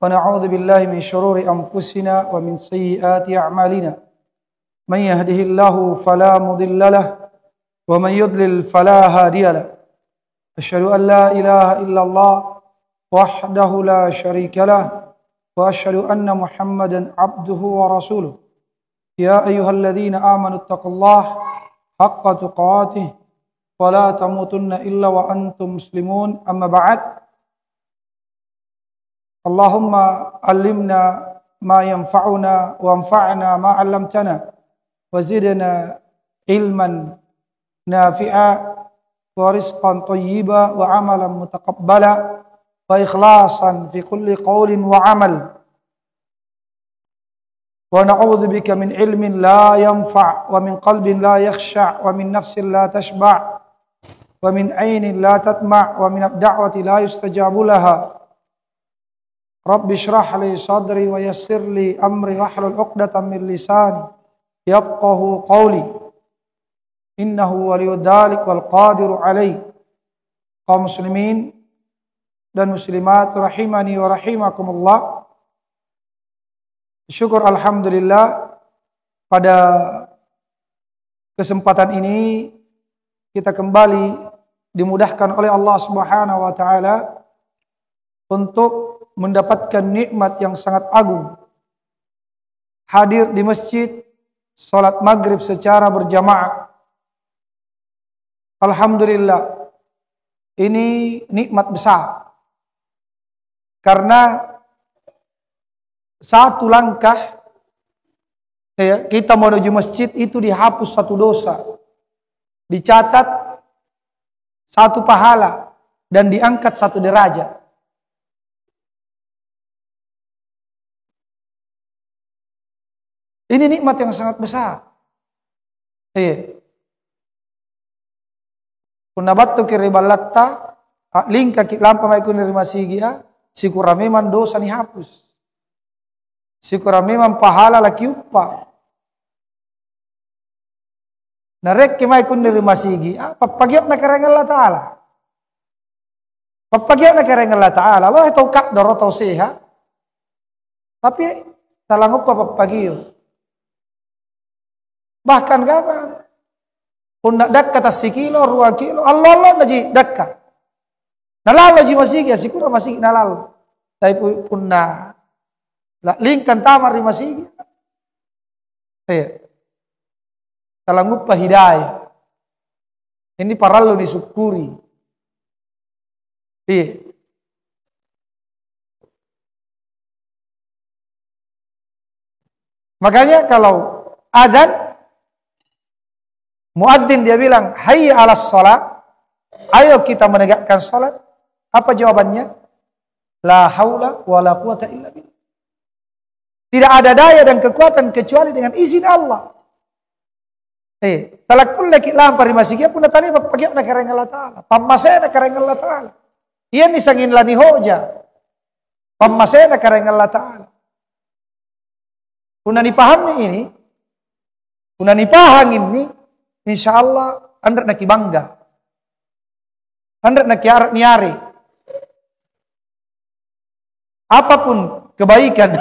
ونعوذ بالله من شرور أنفسنا ومن سيئات أعمالنا من يهده الله فلا مضل له ومن يضلل فلا هادي له أشهد أن لا إله إلا الله وحده لا شريك له وأشهد أن محمدا عبده ورسوله يا أيها الذين آمنوا اتقوا الله حق تقاته ولا تموتن إلا وأنتم مسلمون أما بعد اللهم علمنا ما ينفعنا وانفعنا ما علمتنا وزدنا علما نافعا ورزقا طيبا وعملا متقبلا وإخلاصا في كل قول وعمل ونعوذ بك من علم لا ينفع ومن قلب لا يخشع ومن نفس لا تشبع ومن عين لا تدمع ومن الدعوة لا يستجاب لها رب اشرح لي صدري ويسر لي أمري واحلل عقدة من لساني يفقه قولي إنه ولي ذلك والقادر عليه. Kaum muslimin dan muslimat rahimani wa rahimakumullah. Syukur alhamdulillah pada kesempatan ini kita kembali dimudahkan oleh Allah Subhanahu wa taala untuk mendapatkan nikmat yang sangat agung. Hadir di masjid, salat maghrib secara berjamaah. Alhamdulillah, ini nikmat besar. Karena satu langkah kita menuju masjid itu dihapus satu dosa, dicatat satu pahala, dan diangkat satu derajat. Ini nikmat yang sangat besar. Kunabattu kiribalatta lingka lampa mai kunirima sigia sikura memang dosa dihapus. Sikura memang pahala laki uppa. Narek mai kunirima sigia papagiok na kareng Allah Taala. Papagiok na kareng Allah Taala. Lo itu kak doro tau seha. Tapi talang uppa papagiok. Bahkan kapan? Pundak dekat asikilo, 2 kilo, Allah naji dekat. Nalalo ji masigi, asikura masigi nalalo. Tapi punna lingkan tamar di masigi. Talangupa hidayah. Ini parallo disyukuri. Makanya kalau adzan muadzin dia bilang, hayya 'alas shalah, ayo kita menegakkan salat. Apa jawabannya? La haula wala quwata illa billah. Tidak ada daya dan kekuatan kecuali dengan izin Allah. Talakul laki lampar di masjid pun tali pagi na kareng Allah Taala. Pammasena kareng Allah Taala. Ia nisangin lani hoja. Pammasena kareng Allah Taala. Kuna dipahami ini, kuna dipahami ini, insya Allah anda nak bangga, anda nak niari. Apapun kebaikan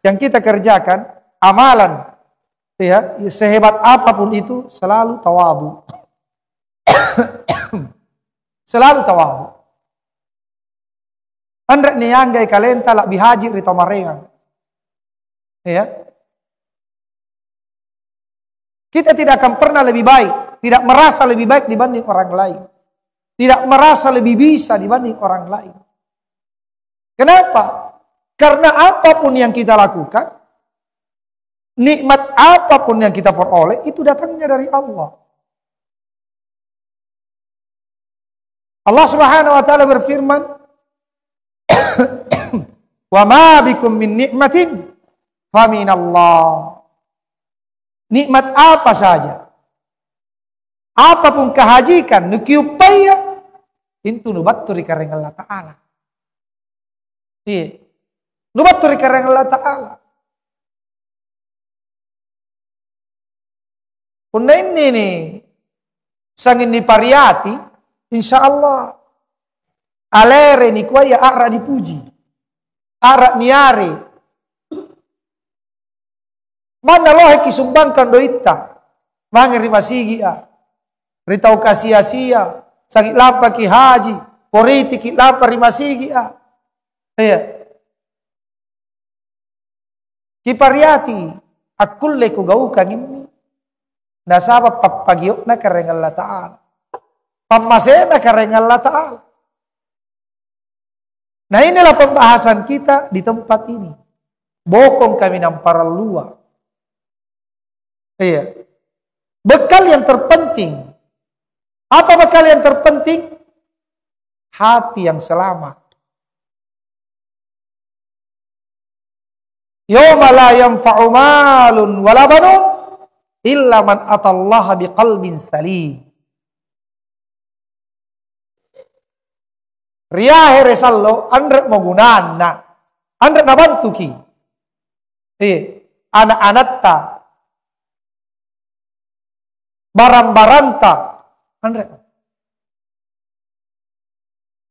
yang kita kerjakan, amalan, sehebat apapun itu selalu tawadu, selalu tawadu. Anda nianggai kalenta lak bihaji rito marengang, Kita tidak akan pernah lebih baik, tidak merasa lebih baik dibanding orang lain. Tidak merasa lebih bisa dibanding orang lain. Kenapa? Karena apapun yang kita lakukan, nikmat apapun yang kita peroleh, itu datangnya dari Allah. Allah Subhanahu wa taala berfirman, "Wa ma bikum min ni'matin fa minallah." Nikmat apa saja, apapun kehajikan, nukiupaya, itu nubaturi kareng Allah Ta'ala. Nubaturi kareng Allah Ta'ala. Kunda ini nih, sangin di pariati, insya Allah, alere ni kuaya ara dipuji. arak niari. Mana lohe kisumbangkan doita. Mangeri masigi a. Ritau kasia-sia. Sakit lapa ki haji. Poriti ki lapa rimasigi a. Iya. Kipariati. Akulle ku gaukan ini. Nasaba papagiyok na kareng Allah Ta'ala. Pamasena kareng Allah Ta'ala. Nah inilah pembahasan kita di tempat ini. Bokong kami namparalua. Iya. Bekal yang terpenting. Apa bekal yang terpenting? Hati yang selamat. Yawma la yanfa'u malun wala banun illa man atallaha biqalbin salim. Riyahe resallo andre mogunana. Andre nabantuki. Anak-anatta. Barang-baranta. Andre.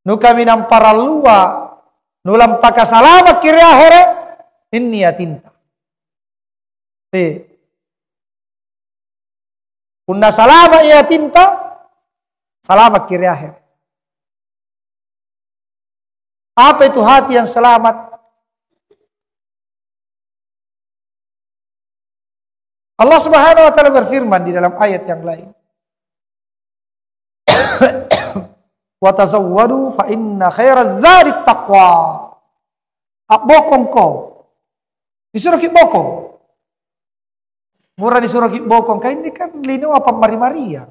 Nu kami namparalua. Nulam pakasalama kiriahere. Inni yatinta. Kunna salama yatinta. Salama kiriahere. Apa itu hati yang selamat? Allah Subhanahu wa taala berfirman di dalam ayat yang lain. Wa tazawwadu fa inna khairaz zadi taqwa. Bokong ko. Disuruh ki bokong. Murah disuruh ki bokong. Kayak ini kan lino apa mari-maria.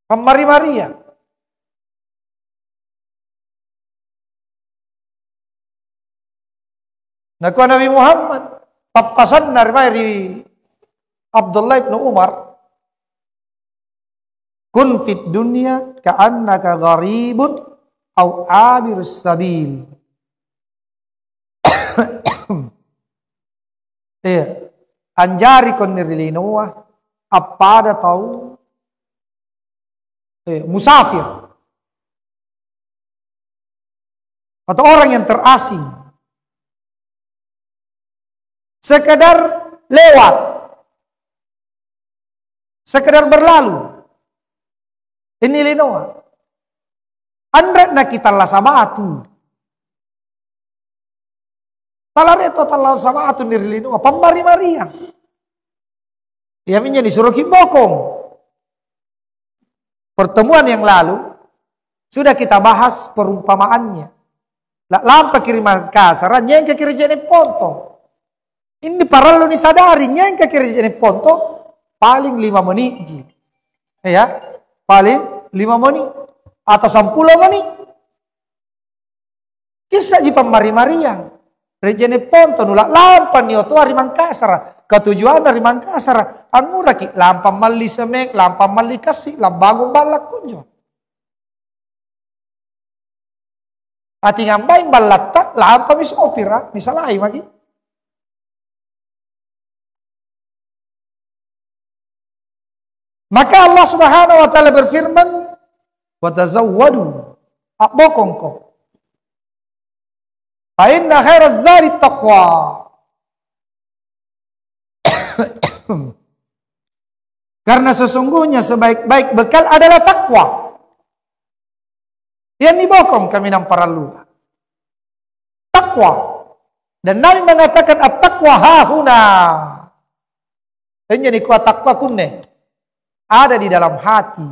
Pemari-maria. Nakuha Nabi Muhammad papasan dari Abdullah bin Umar, kun fit dunya ka'annaka gharibun au abirus sabil. Anjari kon nirlinoa apa ada tahu musafir atau orang yang terasing. Sekedar lewat. Sekedar berlalu. Ini linoa. Andra na kita la sabatu. Talareto tala sabatu nirlinoa. Pambari-marian. Ia disuruh kibokong. Pertemuan yang lalu sudah kita bahas perumpamaannya. Lampa kiriman kasar, nyengke kiri jene ponto. Ini paralel ni sadari nyengke kiri jene ponto paling 5 menit. Ya, paling 5 menit atau 10 menit. Kisah ji pamari-marian. Rejene ponto nulak lampan ni oto ari Mangkasar. Ketujuan dari Mangkasar. Angura ki lampan mali semek, lampan mali kasih, lambangun balak kunjo. Ati ngambai balak tak lampan mis opera, misalai magi. Maka Allah Subhanahu wa taala berfirman, "Wa tazawwadu." Bokong ko. Fa inna khairaz zadi taqwa. Karena sesungguhnya sebaik-baik bekal adalah takwa. Yang dibokong kami namparalu. Takwa. Dan Nabi mengatakan at-taqwa hahuna. Ini kuat takwa kunne. Ada di dalam hati.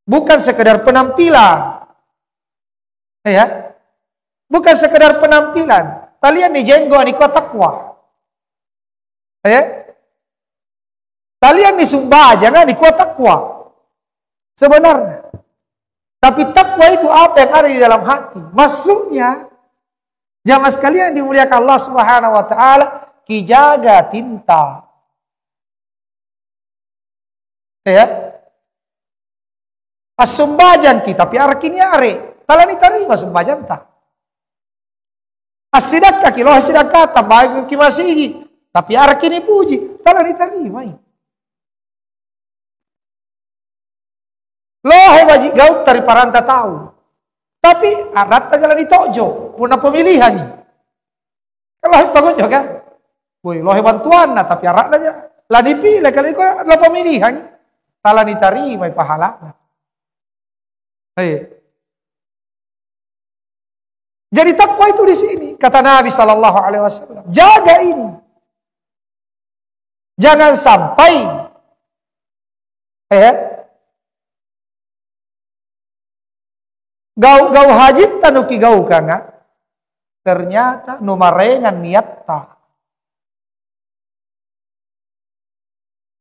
Bukan sekedar penampilan. Ya. Bukan sekedar penampilan. Kalian di jenggo ni kuat takwa. Ya. Kalian di sumba jangan di kuat takwa. Sebenarnya. Tapi takwa itu apa yang ada di dalam hati? Maksudnya, jamaah sekalian dimuliakan Allah Subhanahu wa taala, kijaga tinta. Ya. As-sumbajan kita tapi arkini are. Talani tarima sumbajan ta. As-sidakka kilo sidakka tambah kimasihi. Tapi arkini puji, talani tarima. Lohe wajib gaut dari paranta tahu. Tapi arat jalan di tojo, puna pemilihan ni. Kalau bagus juga, woi lohe bantuan nah tapi arat aja. Lah dipilih kalau itu adalah pemilihan ni. Tala diterima pahala. Jadi takwa itu di sini. Kata Nabi Sallallahu Alaihi Wasallam, jaga ini. Jangan sampai gau hajit tanuki gau kanga ternyata numarengan niatta.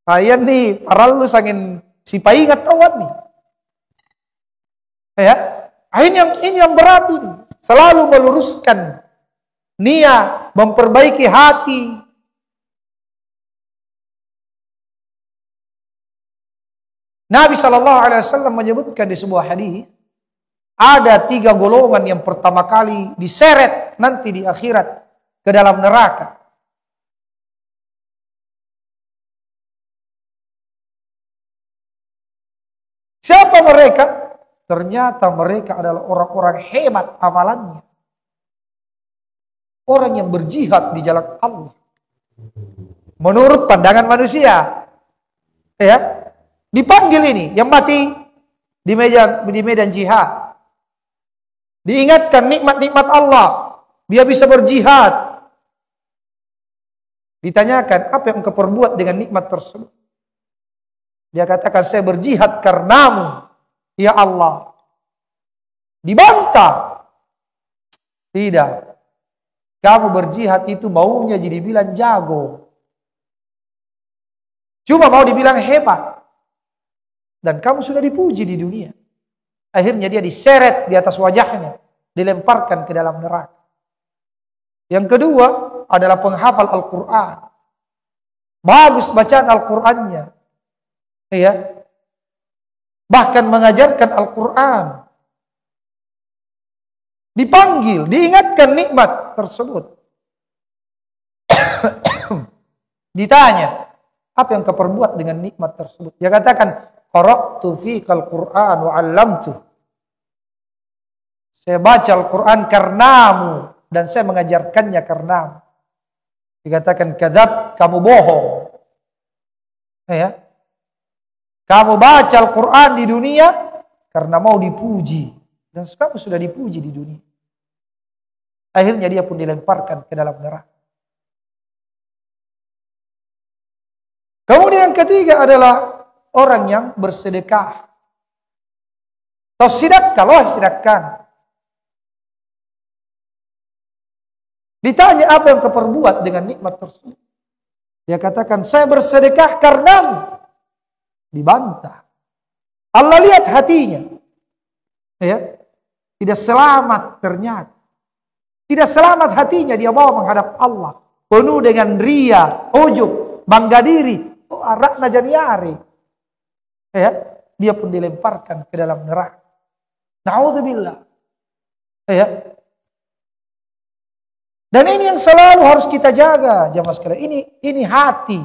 Ayan nih, paral lu sangin si paingat tawat nih. Ini yang berat ini. Selalu meluruskan niat, memperbaiki hati. Nabi Shallallahu Alaihi Wasallam menyebutkan di sebuah hadis, ada 3 golongan yang pertama kali diseret nanti di akhirat ke dalam neraka. Siapa mereka? Ternyata mereka adalah orang-orang hebat amalannya. Orang yang berjihad di jalan Allah. Menurut pandangan manusia. Dipanggil ini, yang mati di medan jihad. Diingatkan nikmat-nikmat Allah. Dia bisa berjihad. Ditanyakan, apa yang engkau perbuat dengan nikmat tersebut? Dia katakan, saya berjihad karenamu, ya Allah. Dibantah. Tidak. Kamu berjihad itu maunya jadi bilang jago. Cuma mau dibilang hebat. Dan kamu sudah dipuji di dunia. Akhirnya dia diseret di atas wajahnya. Dilemparkan ke dalam neraka. Yang kedua adalah penghafal Al-Quran. Bagus bacaan Al-Qurannya. Bahkan mengajarkan Al-Quran. Dipanggil, diingatkan nikmat tersebut. Ditanya, apa yang kau perbuat dengan nikmat tersebut? Dia katakan, qara'tu fikal Qur'an wa 'allamtu. Saya baca Al-Quran karenamu dan saya mengajarkannya karenamu. Dikatakan kadzab, kamu bohong. Kamu baca Al-Quran di dunia karena mau dipuji. Dan kamu sudah dipuji di dunia. Akhirnya dia pun dilemparkan ke dalam neraka. Kemudian yang ketiga adalah orang yang bersedekah. Atau sedekah, loh sedekah. Ditanya apa yang kau perbuat dengan nikmat tersebut. Dia katakan, saya bersedekah karenamu. Dibantah. Allah lihat hatinya. Tidak selamat ternyata. Tidak selamat hatinya dia bawa menghadap Allah. Penuh dengan ria, ujub, bangga diri. Oh, arakna janiari. Dia pun dilemparkan ke dalam neraka. Na'udzubillah. Dan ini yang selalu harus kita jaga, jamaah sekalian. Ini hati.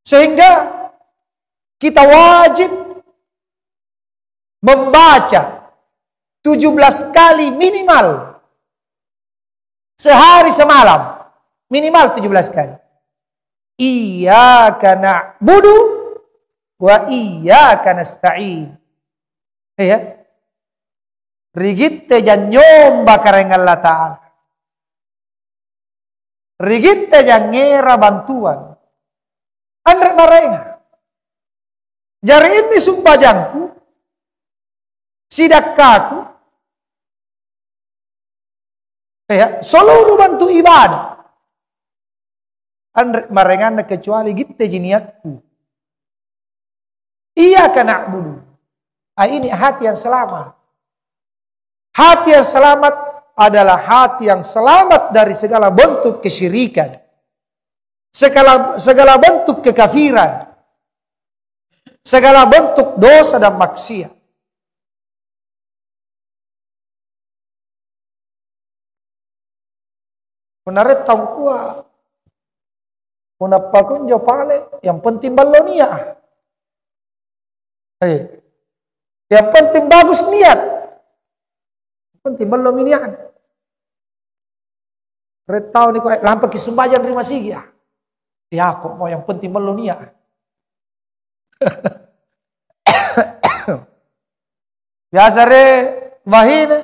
Sehingga kita wajib membaca 17 kali minimal sehari semalam. Minimal 17 kali. Iyyaka na'budu wa iyyaka nasta'in. Rigitte jan nyomba kareng Allah Ta'ala. Rigitte jan ngera bantuan. Andre marenga. Jari ini sumpah jangku. Sidakaku. Seluruh bantu ibadah. Andre marenga kecuali gitte jiniatku. Iyyaka na'budu. Ini hati yang selamat. Hati yang selamat adalah hati yang selamat dari segala bentuk kesyirikan. Segala bentuk kekafiran. Segala bentuk dosa dan maksiat. Menarik tangkua. Unapakun jo pale, yang penting balonia. Yang penting bagus niat. Yang penting belum niat. Retau ni kok lampak kisumbajan terima sigi ya. Ya kok mau yang penting belum niat. Biasa re wahine.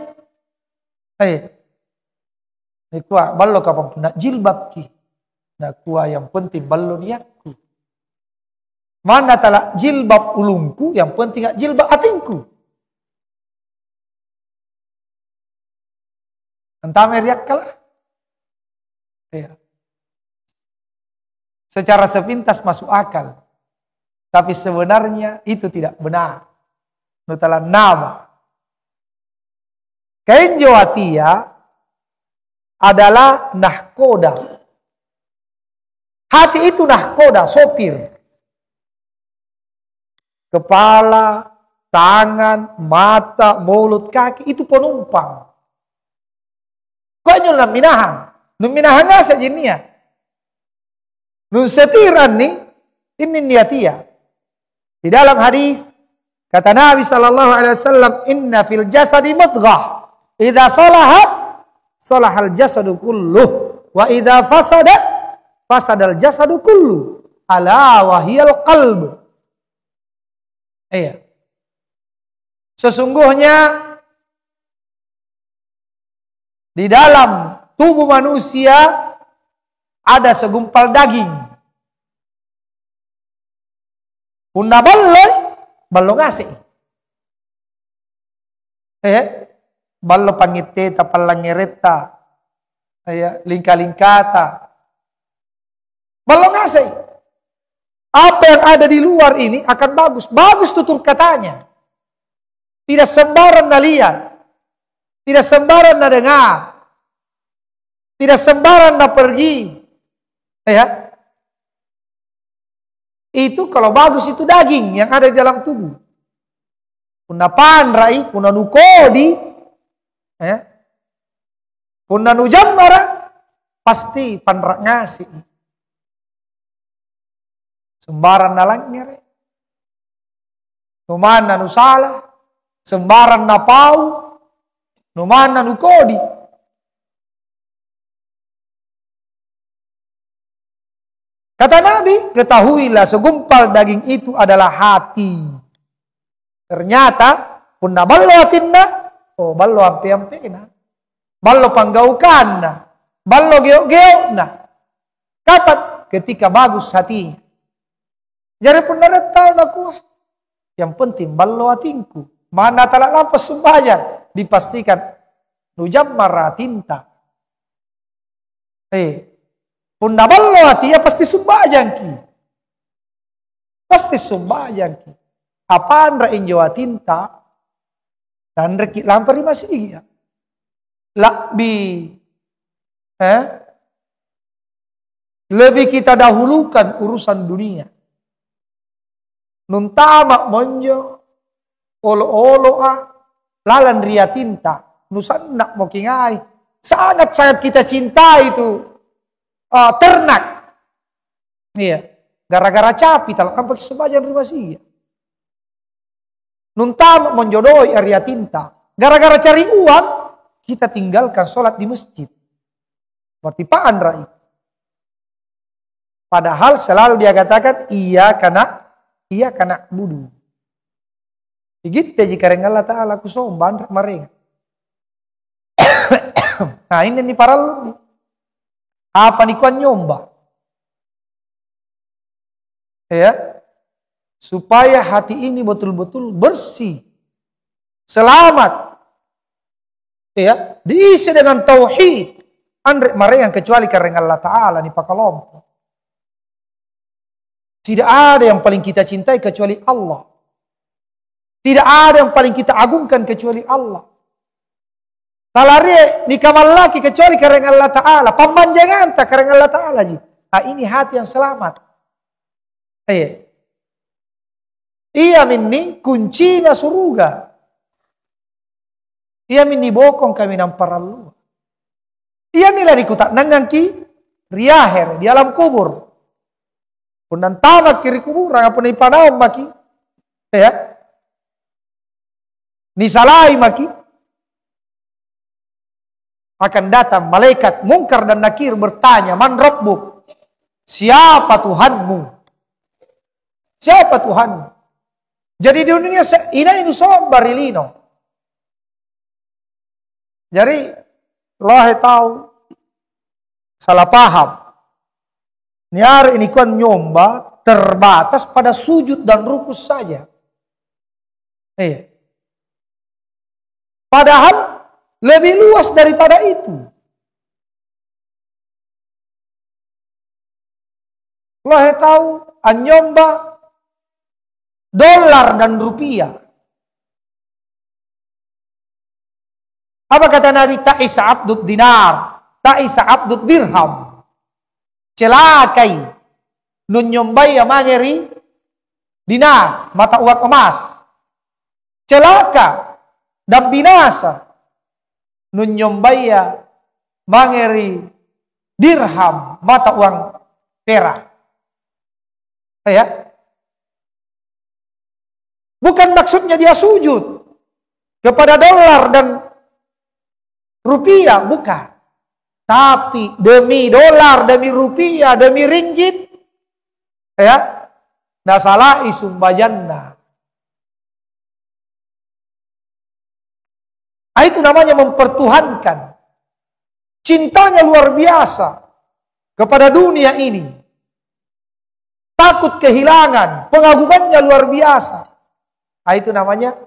Ni kuah ballo kapang nak jilbab ki. Nak kuah yang penting ballo niatku. Mana talak jilbab ulungku, yang penting jilbab atinku. Entah meriak kalah. Ya. Secara sepintas masuk akal. Tapi sebenarnya itu tidak benar. Nutala nama. Kain Jawatia adalah nahkoda. Hati itu nahkoda, sopir. Kepala, tangan, mata, mulut, kaki itu penumpang. Kau nyol minahan, minahan saja niat. Nun setiran nih, ini niatia. Di dalam hadis kata Nabi sallallahu alaihi wasallam, "Inna fil jasadi mudghah, idza salahat salahal jasadu kulluh, wa idza fasada fasadal jasadu kulluh. Ala wa hiyal qalb." Iya. Sesungguhnya di dalam tubuh manusia ada segumpal daging. Punna ballo ngasih. Ballo pangiteta palangereta. Lingka-lingkata. Ballo ngasih. Apa yang ada di luar ini akan bagus. Bagus tutur katanya. Tidak sembarang na lihat. Tidak sembarang na dengar. Tidak sembarang na pergi. Ya. Itu kalau bagus itu daging yang ada di dalam tubuh. Punna panrai, punna nukodi. Ya. Punna nujammara. Pasti panrak ngasih. Sembaran nalang ngere. Numana nu salah. Sembaran na pau. Numana nu kodi. Kata Nabi, ketahuilah segumpal daging itu adalah hati. Ternyata punna ballo hatinna, ballo ampe-ampena. Ballo panggaukanna. Ballo geo-geona. Kapan? Ketika bagus hatinya. Jadi pun tahu nak yang penting ballo atinku. Mana talak lampas sembahyang dipastikan nujam maratinta. Pun ballo hati ya pasti sembahyang ki. Pasti sembahyang ki. Apaan ra injo atinta dan reki lampari masih ya. Lebih kita dahulukan urusan dunia. Nun tamak monjo olo-olo lalan ria tinta nusannak mo kingai sangat-sangat kita cintai itu ternak. Iya, gara-gara capi talak ampak sebagian rumah sih. Nun tamak monjodoi ria tinta gara-gara cari uang kita tinggalkan sholat di masjid. Berarti paan rai. Padahal selalu dia katakan iya karena budu. Begitu jika Allah Ta'ala kusomban mereka. Nah ini nih para lu. Apa nih kuan nyomba? Ya. Supaya hati ini betul-betul bersih. Selamat. Ya. Diisi dengan tauhid. Andre mereka kecuali karena Allah Ta'ala nih pakalompo. Tidak ada yang paling kita cintai kecuali Allah. Tidak ada yang paling kita agungkan kecuali Allah. Talare ni kamal laki kecuali karena Allah Ta'ala. Pembanjangan tak karena Allah Ta'ala. Ini hati yang selamat. Ia minni kuncinya suruga. Ia minni bokong kami namparalu. Ia nilai dikutak nangangki riaher di alam kubur. Punan tamak kiri kuburan, apa nih panau maki, ya? nisalai maki, akan datang malaikat Munkar dan Nakir bertanya, Man Rabbuk? Siapa Tuhanmu? Siapa Tuhanmu? Jadi di dunia ini sobar ilino. Jadi Allah tahu salah paham. Niar ini kan nyomba terbatas pada sujud dan rukus saja. Padahal lebih luas daripada itu. Allah tahu anyomba dolar dan rupiah. Apa kata Nabi? Ta'isa abdud dinar, ta'isa abdud dirham. Celakai nun nyombai mangeri dinar, mata uang emas. Celaka dan binasa nun nyombai mangeri dirham, mata uang perak. Ya. Bukan maksudnya dia sujud kepada dolar dan rupiah, bukan. Tapi demi dolar, demi rupiah, demi ringgit, ya, nggak salah isumbajanna. Itu namanya mempertuhankan. Cintanya luar biasa kepada dunia ini. Takut kehilangan, pengagungannya luar biasa. Itu namanya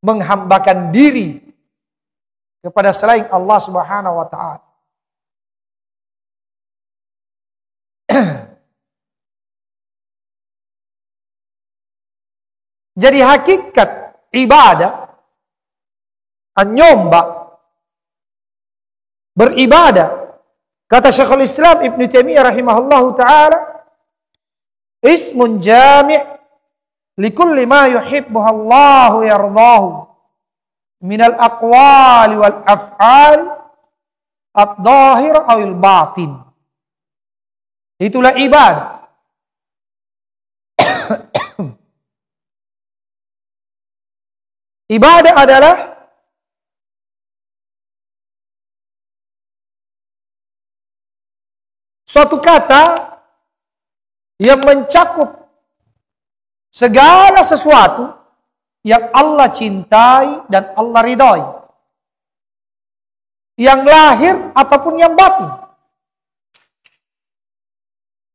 menghambakan diri kepada selain Allah Subhanahu wa ta'ala. Jadi hakikat ibadah, nyomba, beribadah, kata Syekhul Islam Ibn Taimiyah rahimahullahu ta'ala, ismun jami' likulli ma yuhibbuha Allahu yardahu minal aqwali wal af'al ad-dhahir awil batin. Itulah ibadah. Ibadah adalah suatu kata yang mencakup segala sesuatu yang Allah cintai dan Allah ridhoi, yang lahir ataupun yang batin,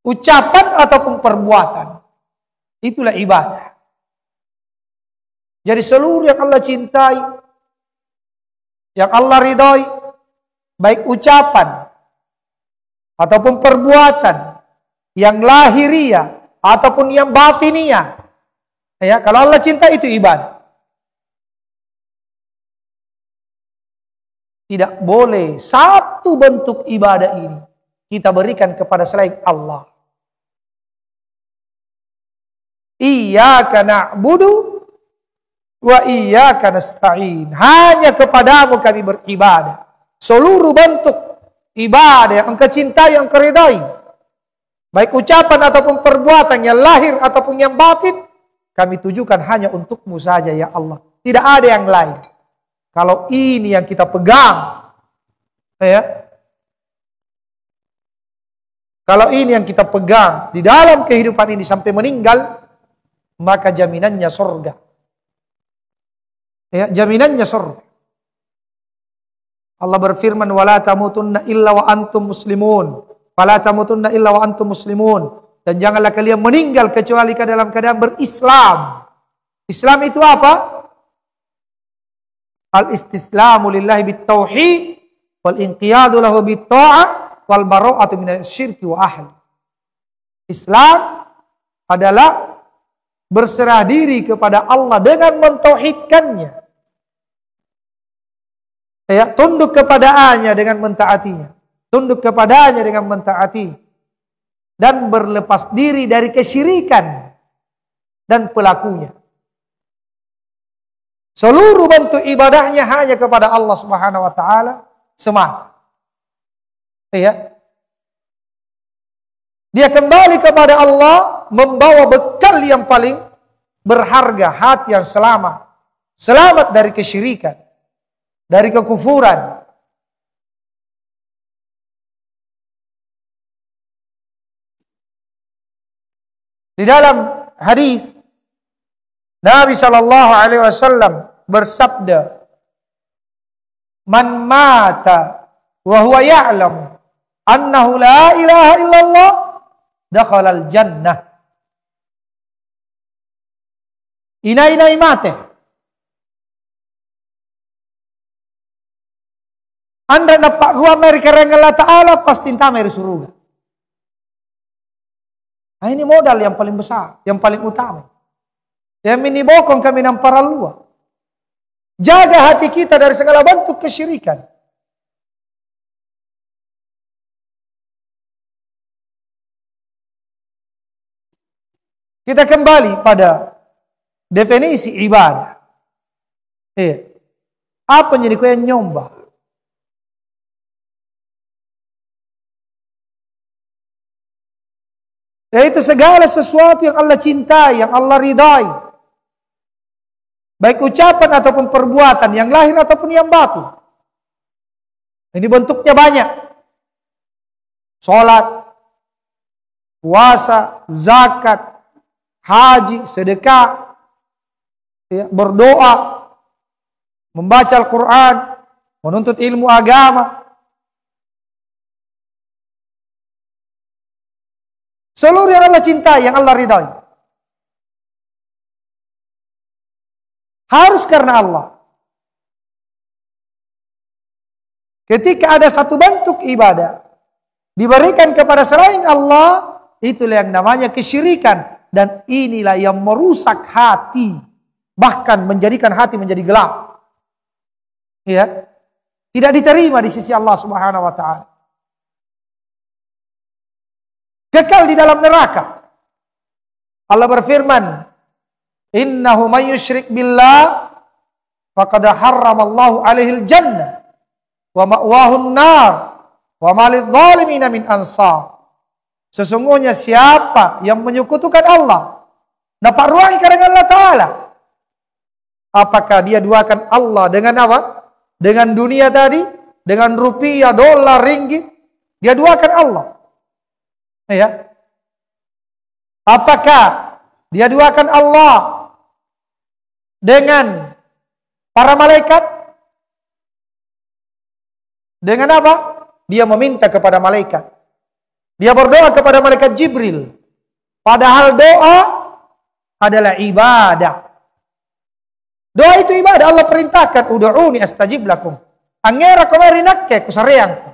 ucapan ataupun perbuatan. Itulah ibadah. Jadi seluruh yang Allah cintai, yang Allah ridhoi, baik ucapan ataupun perbuatan, yang lahiriah ataupun yang batiniah. Ya, kalau Allah cinta itu ibadah. Tidak boleh satu bentuk ibadah ini kita berikan kepada selain Allah. Iyyaka na'budu wa iyyaka nasta'in. Hanya kepadamu kami beribadah. Seluruh bentuk ibadah yang engkau cintai, yang engkau ridai, baik ucapan ataupun perbuatan, yang lahir ataupun yang batin, kami tujukan hanya untukmu saja ya Allah. Tidak ada yang lain. Kalau ini yang kita pegang, ya, kalau ini yang kita pegang di dalam kehidupan ini sampai meninggal, maka jaminannya surga. Ya, jaminannya surga. Allah berfirman, "Wala tamutunna illa wa antum muslimun." Wala tamutunna illa wa antum muslimun. Dan janganlah kalian meninggal kecuali dalam keadaan berislam. Islam itu apa? Al-istislamu lillahi bit-tauhid wal inqiyadu lahu bit-ta'ah wal bara'atu minasyirki wa ahli. Islam adalah berserah diri kepada Allah dengan mentauhidkannya. Ya, tunduk kepada-Nya dengan mentaatinya. Tunduk kepada-Nya dengan mentaati. Dan berlepas diri dari kesyirikan dan pelakunya. Seluruh bentuk ibadahnya hanya kepada Allah Subhanahu wa taala semata. Ya. Dia kembali kepada Allah membawa bekal yang paling berharga, hati yang selamat, Selamat dari kesyirikan, dari kekufuran. Di dalam hadis Nabi sallallahu alaihi wasallam bersabda, "Man mata wa huwa ya'lam annahu la ilaha illallah dakhala al-jannah." Inai mate. Anda dapat ruang dari kereng Allah Ta'ala pasti entah dari surga. Nah, ini modal yang paling besar, yang paling utama. Yang minibokong kami nampara luar. Jaga hati kita dari segala bentuk kesyirikan. Kita kembali pada definisi ibadah. Apa jadi kau yang nyembah? Yaitu segala sesuatu yang Allah cintai, yang Allah ridai. Baik ucapan ataupun perbuatan, yang lahir ataupun yang batin. Ini bentuknya banyak. Salat, puasa, zakat, haji, sedekah, berdoa, membaca Al-Quran, menuntut ilmu agama. Seluruh yang Allah cintai, yang Allah ridai. Harus karena Allah. Ketika ada satu bentuk ibadah diberikan kepada selain Allah, itulah yang namanya kesyirikan. Dan inilah yang merusak hati. Bahkan menjadikan hati menjadi gelap. Ya. Tidak diterima di sisi Allah Subhanahu wa Ta'ala. Kekal di dalam neraka. Allah berfirman, "Innahu may yusyrik billah faqad harramallahu alaihil jannah wa ma'wahun nar wa ma lidh-dhalimin min ansar." Sesungguhnya siapa yang menyekutukan Allah, dapat ruangi karena Allah Ta'ala. Apakah dia duakan Allah dengan apa? Dengan dunia tadi, dengan rupiah, dolar, ringgit, dia duakan Allah. Ya. Apakah dia duakan Allah dengan para malaikat? Dengan apa? Dia meminta kepada malaikat. Dia berdoa kepada malaikat Jibril. Padahal doa adalah ibadah. Doa itu ibadah. Allah perintahkan, "Ud'uni astajib lakum." Angera kemari nakke kusareang.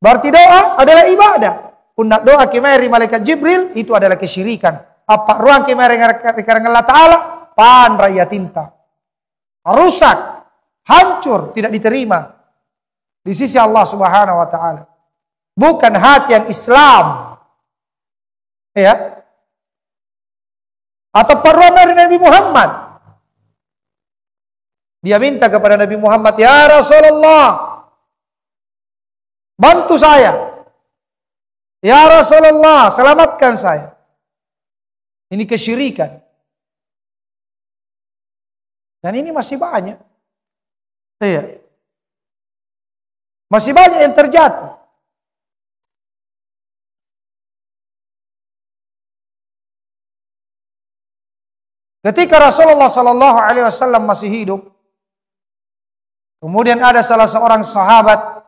Berarti doa adalah ibadah. Pundak doa kemari malaikat Jibril itu adalah kesyirikan. Apa ruang kemari karena Allah Ta'ala pan raya tinta. Rusak, hancur, tidak diterima di sisi Allah Subhanahu wa Ta'ala. Bukan hati yang Islam. Ya. Atau perruang dari Nabi Muhammad. Dia minta kepada Nabi Muhammad, "Ya Rasulullah, bantu saya. Ya Rasulullah, selamatkan saya." Ini kesyirikan. Dan ini masih banyak. Iya. Masih banyak yang terjatuh. Ketika Rasulullah sallallahu alaihi wasallam masih hidup, kemudian ada salah seorang sahabat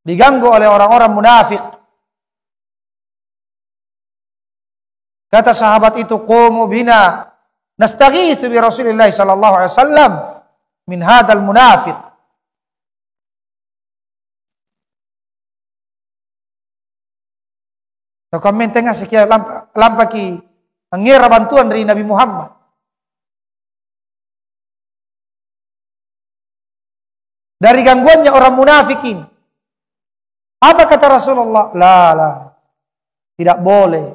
diganggu oleh orang-orang munafik. Kata sahabat itu, "Qumu bina nastaghitsu bi Rasulillah sallallahu alaihi wasallam min hadzal munafiq." So kami tengah sekian lampaki mengira bantuan dari Nabi Muhammad. Dari gangguannya orang munafik ini. Apa kata Rasulullah? La. Tidak boleh.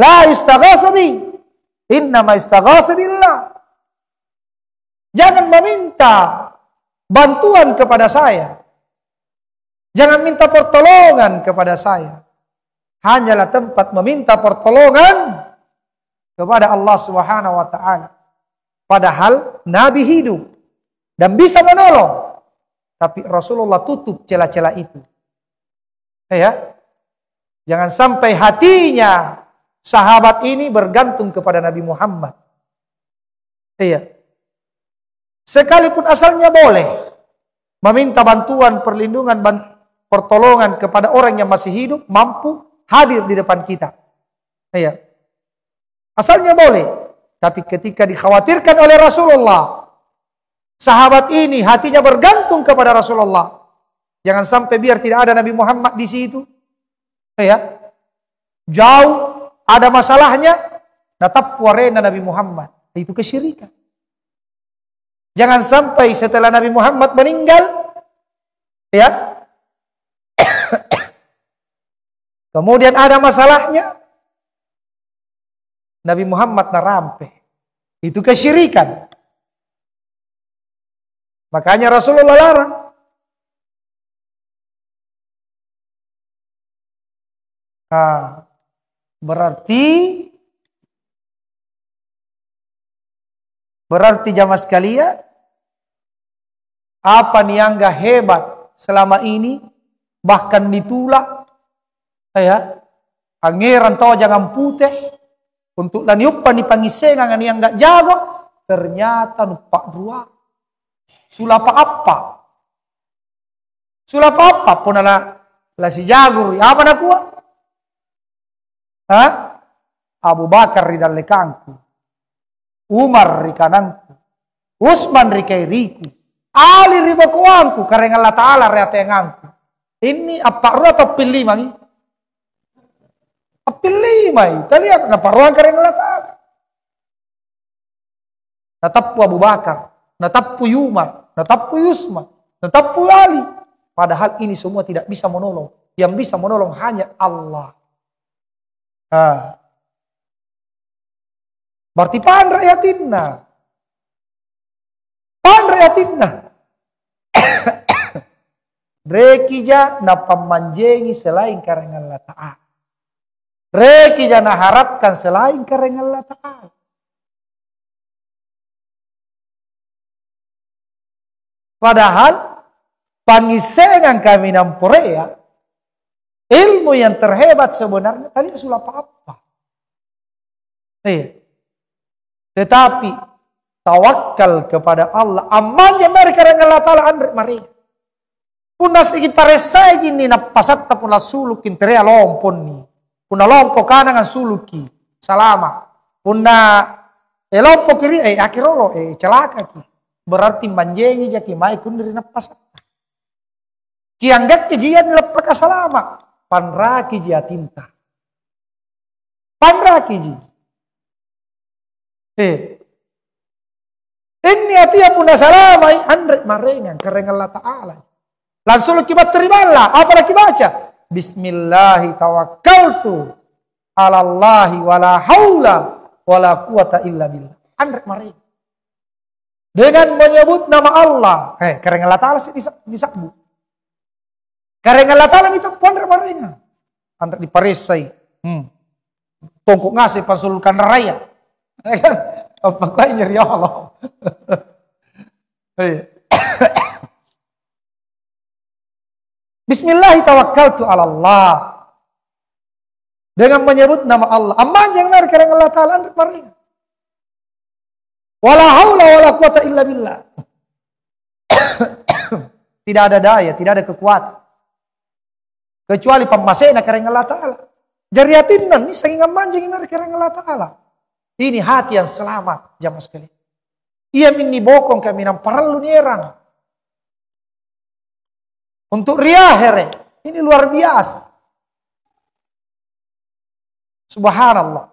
La yustaghatsu bi. Innama yustaghatsu billah. Jangan meminta bantuan kepada saya. Jangan minta pertolongan kepada saya. Hanyalah tempat meminta pertolongan kepada Allah Subhanahu wa taala. Padahal Nabi hidup dan bisa menolong. Tapi Rasulullah tutup celah-celah itu. Ya. Jangan sampai hatinya sahabat ini bergantung kepada Nabi Muhammad. Iya. Sekalipun asalnya boleh meminta bantuan, perlindungan, pertolongan kepada orang yang masih hidup, mampu hadir di depan kita. Iya. Asalnya boleh. Tapi ketika dikhawatirkan oleh Rasulullah, sahabat ini hatinya bergantung kepada Rasulullah. Jangan sampai biar tidak ada Nabi Muhammad di situ. Ya. Jauh ada masalahnya, natap warena Nabi Muhammad. Itu kesyirikan. Jangan sampai setelah Nabi Muhammad meninggal, ya, kemudian ada masalahnya, Nabi Muhammad narampe. Itu kesyirikan. Makanya Rasulullah larang. Nah, berarti jamaah sekalian, apa niangga hebat selama ini, bahkan ditulak, ya, pangeran toh jangan putih, untuk laniupan dipangisengan yang enggak jago, ternyata nupak dua. Sulapa apa? Sulapa apa? Punala la si jagur, apa nak kuat? Hah? Abu Bakar ridal lekangku, Umar rikanangku, Utsman rikairiku, Ali ribakuangku, karena Allah Ta'ala reatengangku. Ini apa ruang atau pilih mangi? Pilih mai, tadi apa? Apa ruang karena Allah Ta'ala? Natapu Abu Bakar, natapu Umar, natapu Utsman, natapu Ali. Padahal ini semua tidak bisa menolong. Yang bisa menolong hanya Allah. Berarti pan rayatinna. Pan rayatinna. Rekija na pamanjengi selain karena Allah Ta'ala. Rekija na harapkan selain karena Allah Ta'ala. Padahal pangisengan kami namporea, ilmu yang terhebat sebenarnya tadi sudah apa-apa. Tetapi tawakal kepada Allah. Amanya mereka dengan Allah Ta'ala andre mari. Puna segi paresai jini na pasatta puna sulukin terea lompon ni. Puna lompo kanan suluki. Salama. Puna lompo kiri akirolo celaka ki. Berarti manjengi jaki mai kundiri na pasatta. Kianggak kejian lepaka salama. Panraki jia tinta. Panraki ji. Ini atia puna salamai andre marengan karena Allah Ta'ala. Langsung kibat terimalah. Apa lagi baca? Bismillahi tawakkaltu ala Allahi wala haula wala quwata illa billah. Andre marengan. Dengan menyebut nama Allah. Karena Allah Ta'ala bisa bu. Karena Allah Ta'ala itu andre marengan. Andre diparesai. Tongkok ngasih pasulkan raya. Apa kau nyeri Allah? Bismillah tawakkaltu ala Allah. Dengan menyebut nama Allah. Amman yang benar karena Allah Ta'ala mari. Wala haula wala quwata illa billah. Tidak ada daya, tidak ada kekuatan. Kecuali pemasena karena Allah Ta'ala. Jariatinan ini saking manjing benar karena Allah Ta'ala. Ini hati yang selamat, jamaah sekalian. Ia minni bokong kami nam perlu nyerang. Untuk riahere, ini luar biasa. Subhanallah.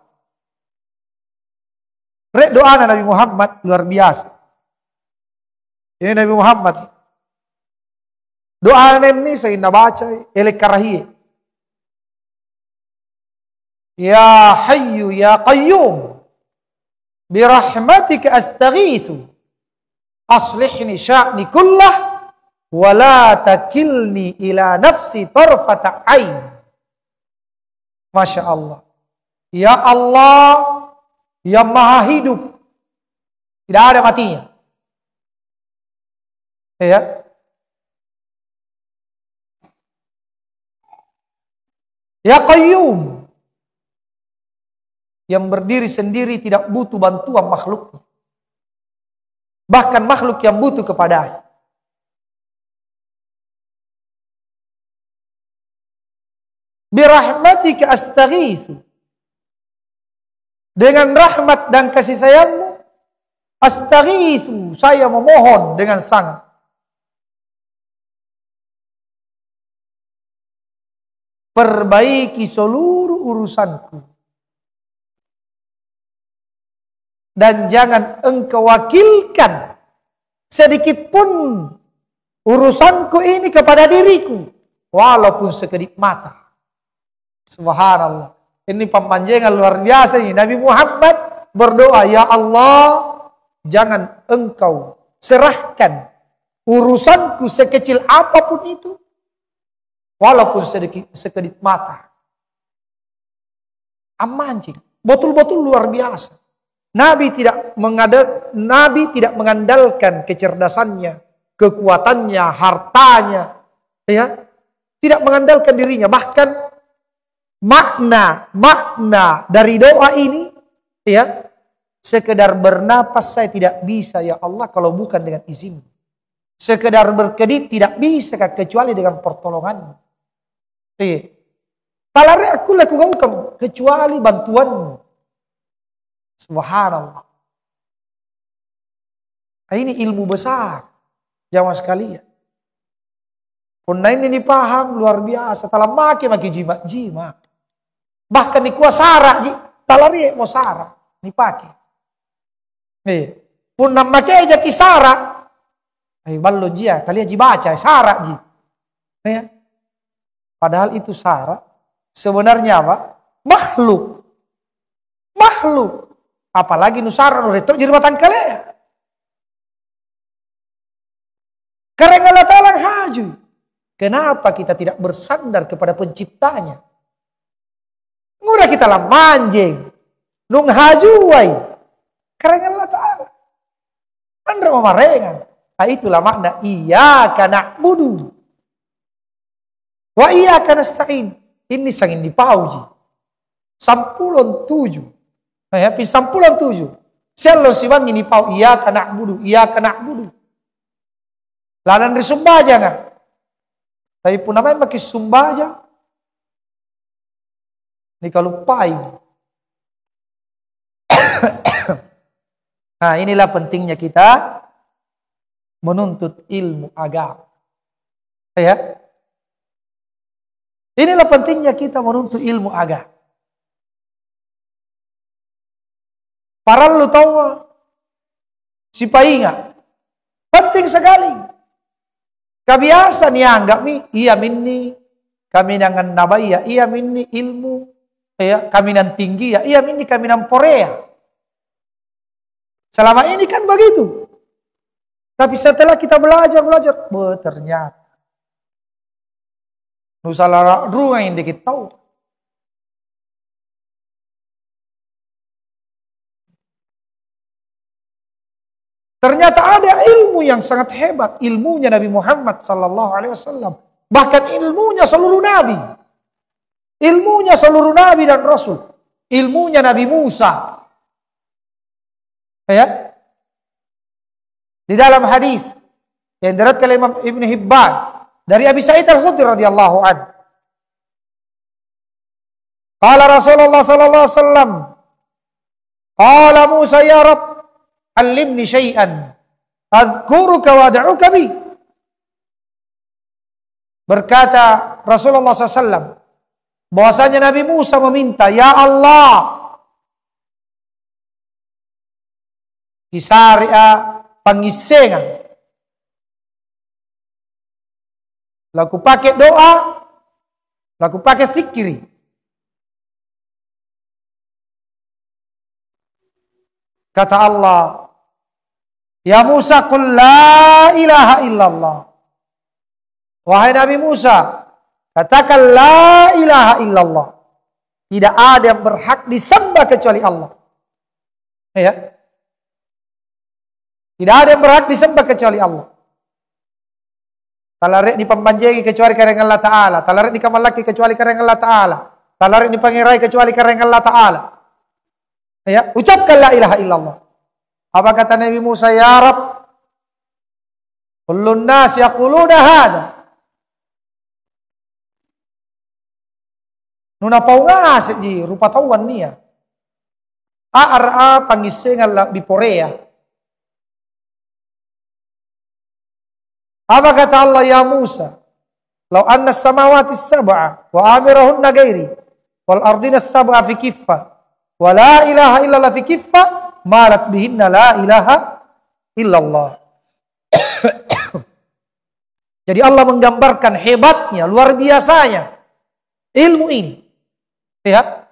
Rek doa Nabi Muhammad luar biasa. Ini Nabi Muhammad. Doa ini saya baca elek karahiyah. Ya Hayyu ya Qayyum. Birahmatika astaghithu aslihni sya'ni kullah wa la takilni ila nafsi tarfata ain. Masya Allah. Ya Allah, yang maha hidup. Tidak ada matinya. Ya. Ya Qayyum, yang berdiri sendiri tidak butuh bantuan makhluknya. Bahkan makhluk yang butuh kepadanya. Birahmatika astaghitsu. Dengan rahmat dan kasih sayangmu, astaghitsu, saya memohon dengan sangat. Perbaiki seluruh urusanku. Dan jangan engkau wakilkan sedikit pun urusanku ini kepada diriku. Walaupun sekedip mata. Subhanallah. Ini pemanjangan luar biasa ini. Nabi Muhammad berdoa, ya Allah, jangan engkau serahkan urusanku sekecil apapun itu. Walaupun sekedip mata. Anjing. Betul-betul luar biasa. Nabi tidak mengandalkan kecerdasannya, kekuatannya, hartanya, ya. Tidak mengandalkan dirinya. Bahkan makna dari doa ini, ya, sekedar bernapas saya tidak bisa ya Allah kalau bukan dengan izin. Sekedar berkedip tidak bisa kecuali dengan pertolonganmu. Talare aku lakukan kecuali bantuanmu. Subhanallah. Ini ilmu besar. Jamaah sekalian. Puna ini dipaham luar biasa. Talah maki jimat. Bahkan di kuasara ji. Talare mau sara. Dipake. Puna maki aja kisara. Ballo jia. Talia ji baca. Sara ji. Padahal itu sara. Sebenarnya apa? Makhluk. Apalagi nusara nuretok jadi batang kalea. Karena Allah Ta'ala haju. Kenapa kita tidak bersandar kepada penciptanya? Ngura kita lah manjing. Nung hajuai. Karena Allah Ta'ala. Andra memarengan. Itulah makna iyyaka na'budu wa iyyaka nasta'in. Ini sangin dipauji. Sampulon 7. Sampulon 7. Selo si bang ini pau iyyaka na'budu. Lalan risumbaja nga. Tapi pun namanya pakai sumbaja. Ini kalau lupai. Nah, inilah pentingnya kita menuntut ilmu agama. Ya. Inilah pentingnya kita menuntut ilmu agama. Para lu tahu si painga penting sekali. Kebiasa nih anggap iya minni kami dengan nabaya, iya minni ilmu, ya kami nan tinggi ya, iya minni kami nan porea. Selama ini kan begitu. Tapi setelah kita belajar, ternyata nusalara ruang yang dikit tahu. Ternyata ada ilmu yang sangat hebat, ilmunya Nabi Muhammad sallallahu alaihi wasallam. Bahkan ilmunya seluruh nabi. Ilmunya seluruh nabi dan rasul. Ilmunya Nabi Musa. Ya. Di dalam hadis yang diriwayatkan oleh Imam Ibn Hibban dari Abi Sa'id Al-Khudri radhiyallahu anhu. Qala Rasulullah sallallahu alaihi wasallam, qala Musa ya Rabb, allimni syai'an adhkuruka wa ad'uka bi. Berkata Rasulullah SAW bahwasanya Nabi Musa meminta, ya Allah, kisari'a pangisengan. Laku pakai doa, laku pakai zikiri. Kata Allah, ya Musa, qul la ilaha illallah. Wahai Nabi Musa, katakan la ilaha illallah. Tidak ada yang berhak disembah kecuali Allah. Ya. Tidak ada yang berhak disembah kecuali Allah. Talarek dipambanjengi kecuali karena Allah Ta'ala. Talarek dikamalaki kecuali karena Allah Ta'ala. Talarek dipangerai kecuali karena Allah Ta'ala. Ya, ucapkan la ilaha illallah. Apa kata Nabi Musa? Ya Rab, kullun nas yaquluna hada. Nuna paunga seji rupa tauan nia. Aara pangisengan la biporea. Apa kata Allah? Ya Musa, lau anna samawati sab'a wa amirahunna gairi wal ardina sab'a fi kiffa wa la ilaha illallah fi kiffa malat bihinna la ilaha illallah. Jadi Allah menggambarkan hebatnya, luar biasanya ilmu ini. Ya.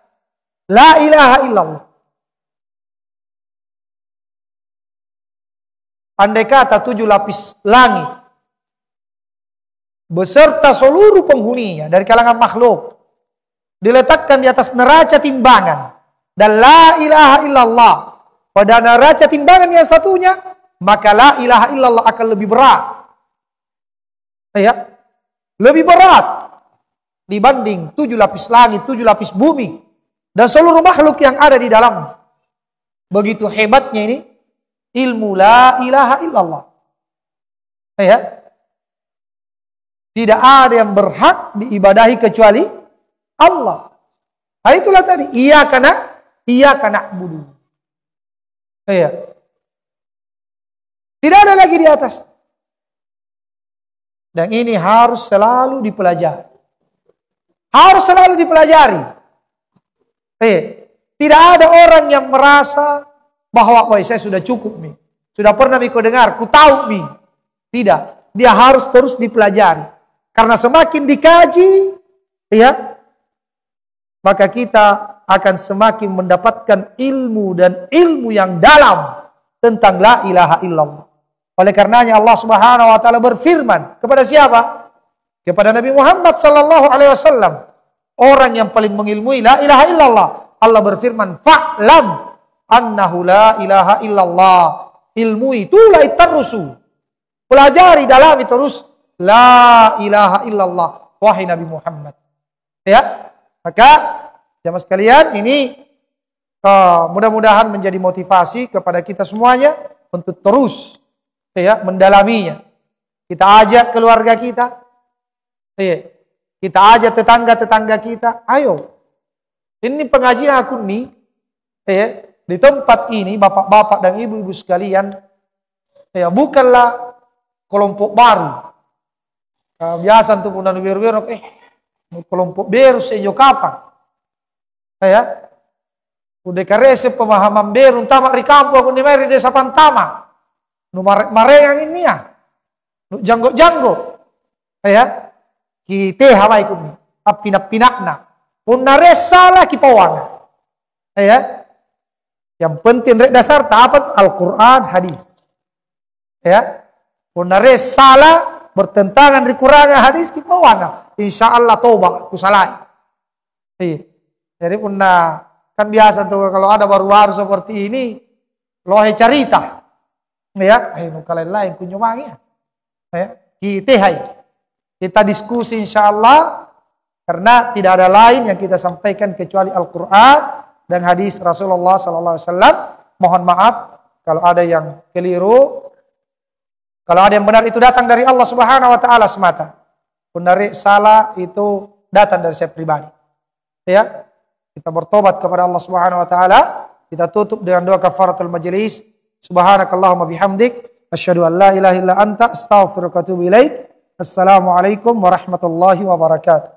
La ilaha illallah. Andai kata 7 lapis langit beserta seluruh penghuninya dari kalangan makhluk diletakkan di atas neraca timbangan dan la ilaha illallah pada neraca timbangan yang satunya, maka la ilaha illallah akan lebih berat. Ya, lebih berat dibanding 7 lapis langit, 7 lapis bumi dan seluruh makhluk yang ada di dalam. Begitu hebatnya ini ilmu la ilaha illallah. Ya. Tidak ada yang berhak diibadahi kecuali Allah. Nah, itulah tadi. Iyyaka na'budu. Iya. Tidak ada lagi di atas. Dan ini harus selalu dipelajari. Harus selalu dipelajari. Tidak ada orang yang merasa bahwa saya sudah cukup nih. Sudah pernah ku dengar, ku tahu nih. Tidak. Dia harus terus dipelajari. Karena semakin dikaji, ya, maka kita akan semakin mendapatkan ilmu dan ilmu yang dalam tentang la ilaha illallah. Oleh karenanya Allah Subhanahu wa taala berfirman kepada siapa? Kepada Nabi Muhammad sallallahu alaihi wasallam, orang yang paling mengilmui la ilaha illallah. Allah berfirman, "Fa'lam annahu la ilaha illallah." Ilmu itulah itarusu. Pelajari, dalami terus la ilaha illallah, wahai Nabi Muhammad. Ya, maka jamaah sekalian, ini mudah-mudahan menjadi motivasi kepada kita semuanya untuk terus mendalaminya. Kita ajak keluarga kita, kita ajak tetangga-tetangga kita, ayo. Ini pengajian aku nih, di tempat ini, bapak-bapak dan ibu-ibu sekalian, bukanlah kelompok baru. Biasa untuk pundan biru-biru, kelompok baru sejak kapan? Udah karese pemahaman baru, tamak di kampung aku nih mari desa Pantama, nu mareng ini ya, nu janggo-janggo, kita hawai kumi, pinak-pinakna, punare salah kipawang, yang penting rek dasar tapat Al-Quran hadis, punare salah bertentangan di kurangan hadis kita wanga, insya Allah toba aku salah. Jadi punna kan biasa tuh kalau ada baru-baru seperti ini, lohe cerita, kalian lain kunjungi, kita diskusi insya Allah karena tidak ada lain yang kita sampaikan kecuali Al-Quran dan hadis Rasulullah Sallallahu Alaihi Wasallam. Mohon maaf kalau ada yang keliru. Kalau ada yang benar itu datang dari Allah Subhanahu wa taala semata. Benar salah itu datang dari saya pribadi. Ya. Kita bertobat kepada Allah Subhanahu wa taala. Kita tutup dengan doa kafaratul majelis. Subhanakallahumma bihamdik asyhadu an la ilaha illa anta astaghfiruka wa atubu ilaik. Assalamualaikum warahmatullahi wabarakatuh.